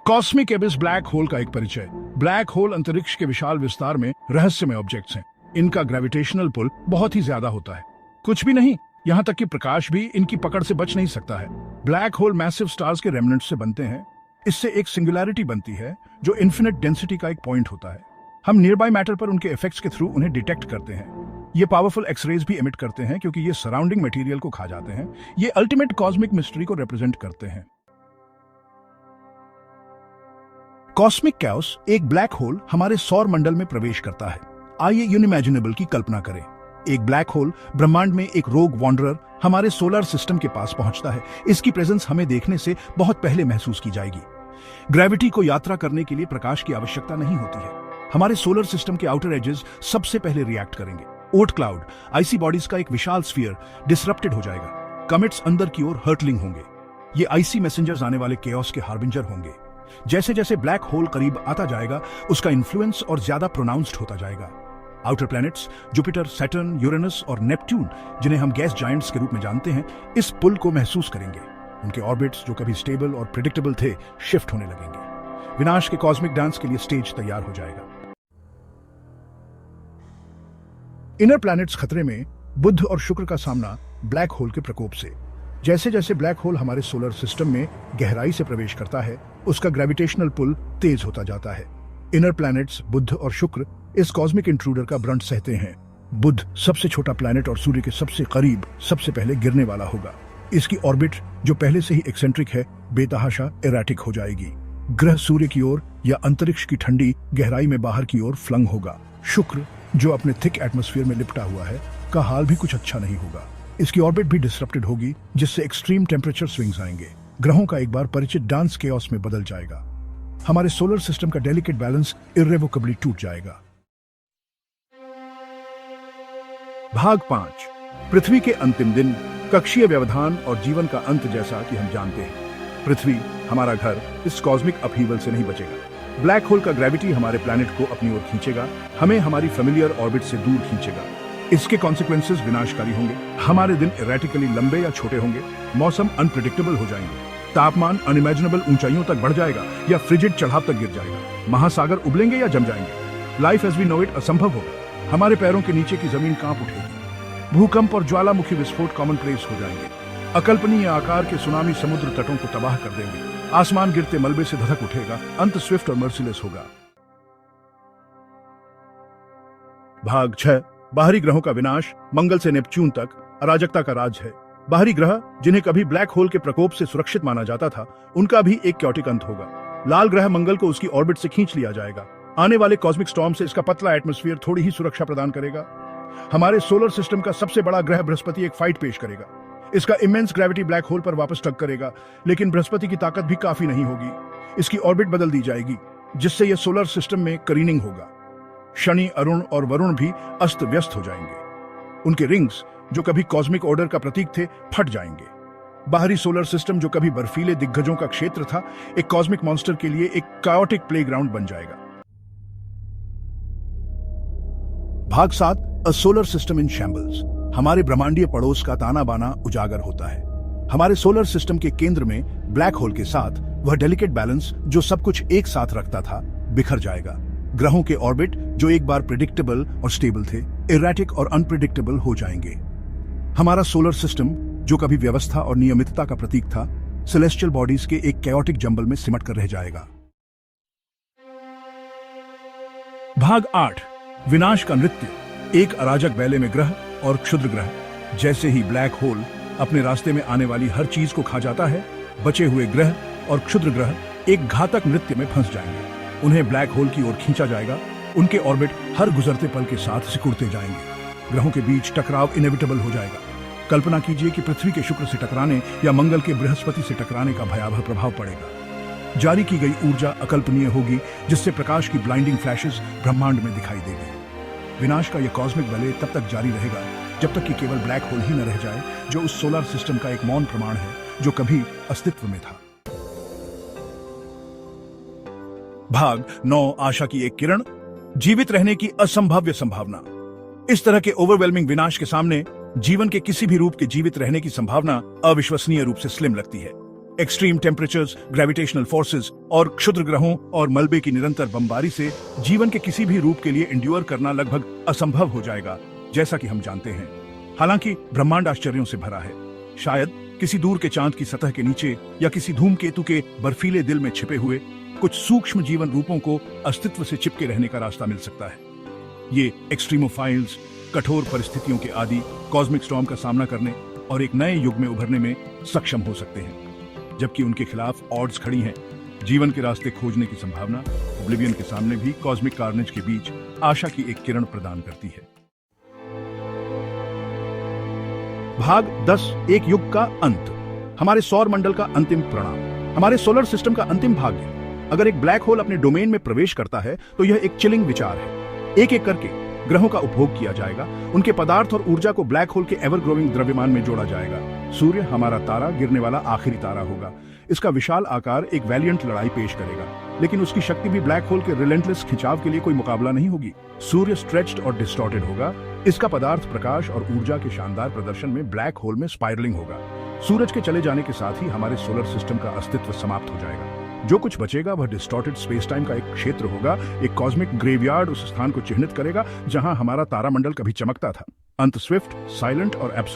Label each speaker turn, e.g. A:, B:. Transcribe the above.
A: Cosmic एबिस black hole का एक परिचय। ब्लैक होल अंतरिक्ष के विशाल विस्तार में रहस्यमय ऑब्जेक्ट्स हैं। इनका ग्रेविटेशनल पुल बहुत ही ज्यादा होता है। कुछ भी नहीं, यहाँ तक कि प्रकाश भी इनकी पकड़ से बच नहीं सकता है। ब्लैक होल मैसिव स्टार्स के रेमनेंट्स से बनते हैं। इससे एक सिंगुलैरिटी बनती है जो इन्फिनिट डेंसिटी का एक पॉइंट होता है। हम नियर बाय मैटर पर उनके इफेक्ट्स के थ्रू उन्हें डिटेक्ट करते हैं। ये पावरफुल एक्सरेज भी एमिट करते हैं क्योंकि ये सराउंडिंग मटेरियल को खा जाते हैं। ये अल्टीमेट कॉस्मिक मिस्ट्री को रिप्रेजेंट करते हैं। कॉस्मिक कैओस, एक ब्लैक होल हमारे सौर मंडल में प्रवेश करता है। आइए यूनिमैजिनेबल की कल्पना करें। एक ब्लैक होल ब्रह्मांड में एक रोग वॉन्डरर हमारे सोलर सिस्टम के पास पहुंचता है। इसकी प्रेजेंस हमें देखने से बहुत पहले महसूस की जाएगी। ग्रेविटी को यात्रा करने के लिए प्रकाश की आवश्यकता नहीं होती है। हमारे सोलर सिस्टम के आउटर एजेस सबसे पहले रिएक्ट करेंगे। ओट क्लाउड, आइसी बॉडीज का एक विशाल स्फीयर डिसरप्टेड हो जाएगा। कमेट्स अंदर की ओर हर्टलिंग होंगे। ये आइसी मैसेंजर्स आने वाले केओस के हार्बिंजर होंगे। जैसे जैसे ब्लैक होल करीब आता जाएगा, उसका इन्फ्लुएंस और ज्यादा प्रोनाउंस्ड होता जाएगा। Outer planets Jupiter, Saturn, Uranus और नेपट्यून, जिन्हें हम गैस जायंट्स के रूप में जानते हैं, इस पुल को महसूस करेंगे। उनके ऑर्बिट्स, जो कभी स्टेबल और प्रेडिक्टेबल थे, शिफ्ट होने लगेंगे। विनाश के कॉस्मिक डांस के लिए स्टेज तैयार हो जाएगा। इनर प्लैनेट्स खतरे में, बुध और शुक्र का सामना ब्लैक होल के प्रकोप से। जैसे जैसे ब्लैक होल हमारे सोलर सिस्टम में गहराई से प्रवेश करता है, उसका ग्रेविटेशनल पुल तेज होता जाता है। इनर प्लैनेट्स बुध और शुक्र इस कॉस्मिक इंट्रूडर का ब्रंट सहते हैं। बुध, सबसे छोटा प्लैनेट और सूर्य के सबसे करीब, सबसे पहले गिरने वाला होगा। इसकी ऑर्बिट, जो पहले से ही एक्सेंट्रिक है, बेतहाशा एराटिक हो जाएगी। ग्रह सूर्य की ओर या अंतरिक्ष की ठंडी गहराई में बाहर की ओर फ्लंग होगा। शुक्र, जो अपने थिक एटमॉस्फेयर में लिपटा हुआ है, का हाल भी कुछ अच्छा नहीं होगा। इसकी ऑर्बिट भी डिसरप्टेड होगी, जिससे एक्सट्रीम टेम्परेचर स्विंग्स आएंगे। ग्रहों का एक बार परिचित डांस केओस में बदल जाएगा। हमारे सोलर सिस्टम का डेलिकेट बैलेंस इर्रेवोकेबली टूट जाएगा। भाग 5, पृथ्वी के अंतिम दिन, कक्षीय व्यवधान और जीवन का अंत। जैसा कि हम जानते हैं, पृथ्वी, हमारा घर, इस कॉस्मिक अपहीवल से नहीं बचेगा। ब्लैक होल का ग्रेविटी हमारे प्लैनेट को अपनी ओर खींचेगा, हमें हमारी फेमिलियर ऑर्बिट से दूर खींचेगा। इसके कॉन्सिक्वेंसेस विनाशकारी होंगे। हमारे दिन इरेटिकली लंबे या छोटे होंगे। मौसम अनप्रेडिक्टेबल हो जाएंगे। तापमान अनइमेजिनेबल ऊंचाइयों तक बढ़ जाएगा या फ्रिजिड चढ़ाव तक गिर जाएगा। महासागर उबलेंगे या जम जाएंगे। Life as we know it असंभव होगा। हमारे पैरों के नीचे की जमीन कांप उठेगी। भूकंप और ज्वालामुखी विस्फोट कॉमनप्लेस हो जाएंगे। अकल्पनीय आकार के सुनामी समुद्र तटों को तबाह कर देंगे। आसमान गिरते मलबे से धधक उठेगा। अंत स्विफ्ट और मर्सिलेस होगा। भाग 6, बाहरी ग्रहों का विनाश। मंगल से नेपच्यून तक अराजकता का राज है। बाहरी ग्रह, जिन्हें कभी ब्लैक होल के प्रकोप से सुरक्षित माना जाता था, उनका भी एक क्योटिक अंत होगा। लाल ग्रह मंगल को उसकी ऑर्बिट से खींच लिया जाएगा। आने वाले कॉस्मिक स्टॉर्म से इसका पतला एटमॉस्फेयर थोड़ी ही सुरक्षा प्रदान करेगा। हमारे सोलर सिस्टम का सबसे बड़ा ग्रह बृहस्पति एक फाइट पेश करेगा। इसका इमेंस ग्रेविटी ब्लैक होल पर वापस टग करेगा, लेकिन बृहस्पति की ताकत भी काफी नहीं होगी। इसकी ऑर्बिट बदल दी जाएगी, जिससे यह सोलर सिस्टम में करीनिंग होगा। शनि, अरुण और वरुण भी अस्त व्यस्त हो जाएंगे। उनके रिंग्स, जो कभी कॉस्मिक ऑर्डर का प्रतीक थे, फट जाएंगे। बाहरी सोलर सिस्टम, जो कभी बर्फीले दिग्गजों का क्षेत्र था, एक कॉस्मिक मॉन्स्टर के लिए एक कायोटिक प्लेग्राउंड बन जाएगा। भाग 7, अ सोलर सिस्टम इन शैम्बल्स। हमारे ब्रह्मांडीय पड़ोस का ताना बाना उजागर होता है। हमारे सोलर सिस्टम के केंद्र में ब्लैक होल के साथ वह डेलिकेट बैलेंस, जो सब कुछ एक साथ रखता था, बिखर जाएगा। ग्रहों के ऑर्बिट, जो एक बार प्रेडिक्टेबल और स्टेबल थे, इरेटिक और अनप्रेडिक्टेबल हो जाएंगे। हमारा सोलर सिस्टम, जो कभी व्यवस्था और नियमितता का प्रतीक था, सेलेस्टियल बॉडीज के एक कैओटिक जंबल में सिमट कर रह जाएगा। भाग 8, विनाश का नृत्य। एक अराजक बैले में ग्रह और क्षुद्र ग्रह। जैसे ही ब्लैक होल अपने रास्ते में आने वाली हर चीज को खा जाता है, बचे हुए ग्रह और क्षुद्र ग्रह एक घातक नृत्य में फंस जाएंगे। उन्हें ब्लैक होल की ओर खींचा जाएगा। उनके ऑर्बिट हर गुजरते पल के साथ सिकुड़ते जाएंगे। ग्रहों के बीच टकराव इनएविटेबल हो जाएगा। कल्पना कीजिए कि पृथ्वी के शुक्र से टकराने या मंगल के बृहस्पति से टकराने का भयावह प्रभाव पड़ेगा। जारी की गई ऊर्जा अकल्पनीय होगी, जिससे प्रकाश की ब्लाइंडिंग फ्लैशेस ब्रह्मांड में दिखाई देगी। विनाश का यह कॉस्मिक बले तब तक जारी रहेगा जब तक कि केवल ब्लैक होल ही न रह जाए, जो उस सोलर सिस्टम का एक मौन प्रमाण है जो कभी अस्तित्व में था। भाग 9, आशा की एक किरण। जीवित रहने की असंभाव्य संभावना। इस तरह के ओवरवेलमिंग विनाश के सामने जीवन के किसी भी रूप के जीवित रहने की संभावना अविश्वसनीय रूप से स्लिम लगती है। एक्सट्रीम टेम्परेचर्स, ग्रेविटेशनल फोर्सेस और क्षुद्र ग्रहों और मलबे की निरंतर बमबारी से जीवन के किसी भी रूप के लिए इंड्योर करना लगभग असंभव हो जाएगा, जैसा कि हम जानते हैं। हालांकि ब्रह्मांड आश्चर्यों से भरा है। शायद किसी दूर के चांद की सतह के नीचे या किसी धूमकेतु के बर्फीले दिल में छिपे हुए कुछ सूक्ष्म जीवन रूपों को अस्तित्व से चिपके रहने का रास्ता मिल सकता है। ये एक्सट्रीमोफाइल्स कठोर परिस्थितियों के आदि कॉस्मिक स्टॉर्म का सामना करने और एक नए युग में उभरने में सक्षम हो सकते हैं, जबकि उनके खिलाफ ऑड्स खड़ी हैं। जीवन के रास्ते खोजने की संभावना ओब्लिवियन के सामने भी कॉस्मिक कार्नेज के बीच आशा की एक किरण प्रदान करती है। भाग 10, एक युग का अंत। हमारे सौर मंडल का अंतिम परिणाम, हमारे सोलर सिस्टम का अंतिम भाग्य। अगर एक ब्लैक होल अपने डोमेन में प्रवेश करता है तो यह एक चिलिंग विचार है। एक एक करके ग्रहों का उपभोग किया जाएगा, उनके पदार्थ और ऊर्जा को ब्लैक होल के एवर ग्रोइंग द्रव्यमान में जोड़ा जाएगा। सूर्य हमारा तारा गिरने वाला आखिरी तारा होगा। इसका विशाल आकार एक वैलियंट लड़ाई पेश करेगा, लेकिन उसकी शक्ति भी ब्लैक होल के रिलेंटलेस खिंचाव के लिए कोई मुकाबला नहीं होगी। सूर्य स्ट्रेच्ड और डिस्टॉर्टेड होगा। इसका पदार्थ, प्रकाश और ऊर्जा के शानदार प्रदर्शन में ब्लैक होल में स्पाइरलिंग होगा। सूरज के चले जाने के साथ ही हमारे सोलर सिस्टम का अस्तित्व समाप्त हो जाएगा। जो कुछ बचेगा वह डिस्टॉर्टेड स्पेस टाइम का एक क्षेत्र होगा। एक कॉस्मिक ग्रेवयार्ड उस स्थान को चिह्नित करेगा जहां हमारा तारामंडल कभी चमकता था। अंत स्विफ्ट, साइलेंट और एब्सोल्यूट